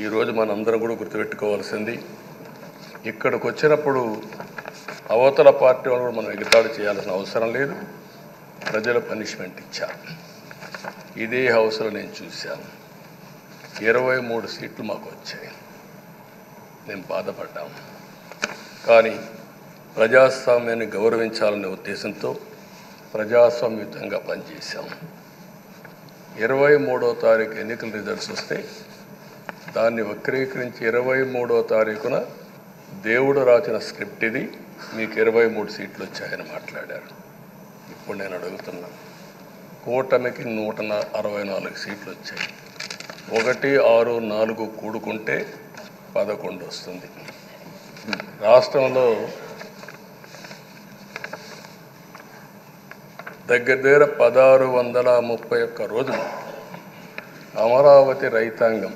ఈరోజు మనందరం కూడా గుర్తుపెట్టుకోవాల్సింది, ఇక్కడికి వచ్చినప్పుడు అవతల పార్టీ వాళ్ళు కూడా మనం ఎగతాళి చేయాల్సిన అవసరం లేదు. ప్రజలు పనిష్మెంట్ ఇచ్చారు. ఇదే హౌస్లో నేను చూశాను. 23 సీట్లు మాకు వచ్చాయి. నేను బాధపడ్డాము. కానీ ప్రజాస్వామ్యాన్ని గౌరవించాలనే ఉద్దేశంతో ప్రజాస్వామ్యుతంగా పనిచేశాం. 23వ తారీఖు ఎన్నికల రిజల్ట్స్ వస్తే దాన్ని వక్రీకరించి 23వ తారీఖున దేవుడు రాసిన స్క్రిప్ట్ ఇది, మీకు 23 సీట్లు వచ్చాయని మాట్లాడారు. ఇప్పుడు నేను అడుగుతున్నాను, కూటమికి 164 సీట్లు వచ్చాయి. 1, 6, 4 కూడుకుంటే 11 వస్తుంది. రాష్ట్రంలో దగ్గర 1631 రోజులు అమరావతి రైతాంగం